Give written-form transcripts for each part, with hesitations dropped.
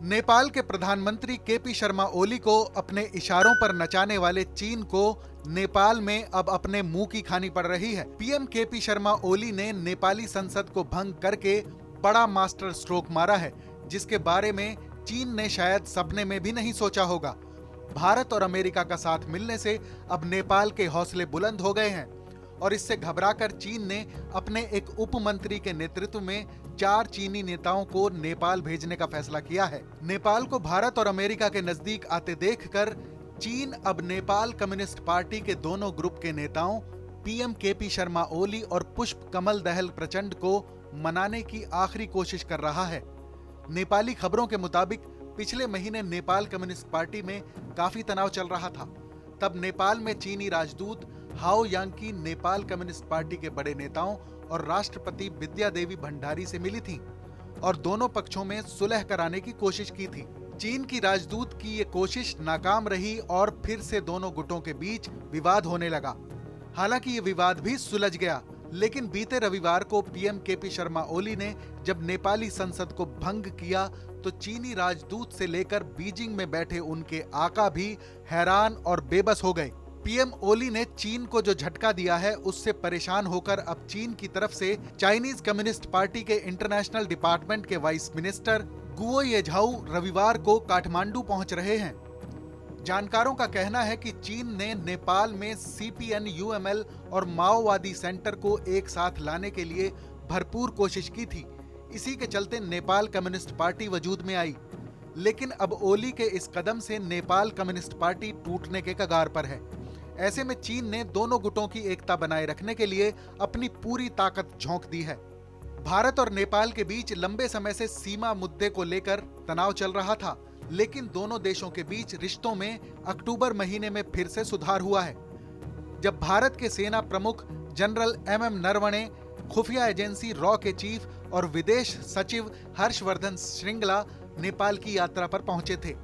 नेपाल के प्रधानमंत्री केपी शर्मा ओली को अपने इशारों पर नचाने वाले चीन को नेपाल में अब अपने मुंह की खानी पड़ रही है। पीएम केपी शर्मा ओली ने नेपाली संसद को भंग करके बड़ा मास्टर स्ट्रोक मारा है, जिसके बारे में चीन ने शायद सपने में भी नहीं सोचा होगा। भारत और अमेरिका का साथ मिलने से अब नेपाल के हौसले बुलंद हो गए हैं और इससे घबराकर चीन ने अपने एक उप मंत्री के नेतृत्व में 4 चीनी नेताओं को नेपाल भेजने का फैसला किया है। नेपाल को भारत और अमेरिका के नजदीक आते देखकर चीन अब नेपाल कम्युनिस्ट पार्टी के दोनों ग्रुप के नेताओं पीएम केपी शर्मा ओली और पुष्प कमल दहल प्रचंड को मनाने की आखिरी कोशिश कर रहा है। नेपाली खबरों के मुताबिक पिछले महीने नेपाल कम्युनिस्ट पार्टी में काफी तनाव चल रहा था। तब नेपाल में चीनी राजदूत हाओ यांकी नेपाल कम्युनिस्ट पार्टी के बड़े नेताओं और राष्ट्रपति विद्या देवी भंडारी से मिली थी और दोनों पक्षों में सुलह कराने की कोशिश की थी। चीन की राजदूत की ये कोशिश नाकाम रही और फिर से दोनों गुटों के बीच विवाद होने लगा। हालांकि ये विवाद भी सुलझ गया, लेकिन बीते रविवार को पीएम केपी शर्मा ओली ने जब नेपाली संसद को भंग किया तो चीनी राजदूत से लेकर बीजिंग में बैठे उनके आका भी हैरान और बेबस हो गए। पीएम ओली ने चीन को जो झटका दिया है उससे परेशान होकर अब चीन की तरफ से चाइनीज कम्युनिस्ट पार्टी के इंटरनेशनल डिपार्टमेंट के वाइस मिनिस्टर गुओ येझाऊ रविवार को काठमांडू पहुंच रहे हैं। जानकारों का कहना है कि चीन ने नेपाल में सीपीएन यूएमएल और माओवादी सेंटर को एक साथ लाने के लिए भरपूर कोशिश की थी। इसी के चलते नेपाल कम्युनिस्ट पार्टी वजूद में आई, लेकिन अब ओली के इस कदम से नेपाल कम्युनिस्ट पार्टी टूटने के कगार पर है। ऐसे में चीन ने दोनों गुटों की एकता बनाए रखने के लिए अपनी पूरी ताकत झोंक दी है। भारत और नेपाल के बीच लंबे समय से सीमा मुद्दे को लेकर तनाव चल रहा था, लेकिन दोनों देशों के बीच रिश्तों में अक्टूबर महीने में फिर से सुधार हुआ है, जब भारत के सेना प्रमुख जनरल एमएम नरवणे, खुफिया एजेंसी रॉ के चीफ और विदेश सचिव हर्षवर्धन श्रृंगला नेपाल की यात्रा पर पहुंचे थे।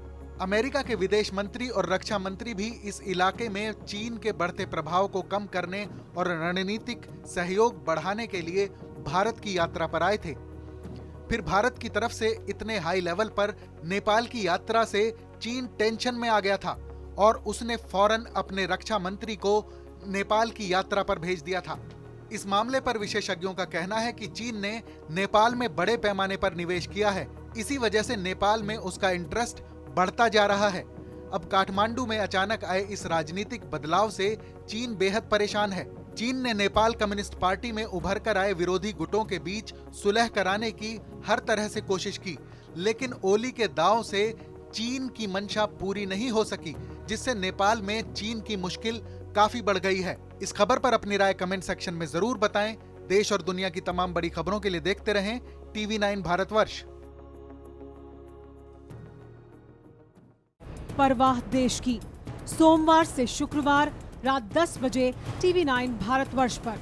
अमेरिका के विदेश मंत्री और रक्षा मंत्री भी इस इलाके में चीन के बढ़ते प्रभाव को कम करने और रणनीतिक सहयोग बढ़ाने के लिए भारत की यात्रा पर आए थे। फिर भारत की तरफ से इतने हाई लेवल पर नेपाल की यात्रा से चीन टेंशन में आ गया था और उसने फौरन अपने रक्षा मंत्री को नेपाल की यात्रा पर भेज दिया था। इस मामले पर विशेषज्ञों का कहना है कि चीन ने नेपाल में बड़े पैमाने पर निवेश किया है, इसी वजह से नेपाल में उसका इंटरेस्ट बढ़ता जा रहा है। अब काठमांडू में अचानक आए इस राजनीतिक बदलाव से चीन बेहद परेशान है। चीन ने नेपाल कम्युनिस्ट पार्टी में उभर कर आए विरोधी गुटों के बीच सुलह कराने की हर तरह से कोशिश की, लेकिन ओली के दांव से चीन की मंशा पूरी नहीं हो सकी, जिससे नेपाल में चीन की मुश्किल काफी बढ़ गई है। इस खबर पर अपनी राय कमेंट सेक्शन में जरूर बताएं। देश और दुनिया की तमाम बड़ी खबरों के लिए देखते रहें TV9 भारतवर्ष। परवाह देश की, सोमवार से शुक्रवार रात 10 बजे TV9 भारतवर्ष पर।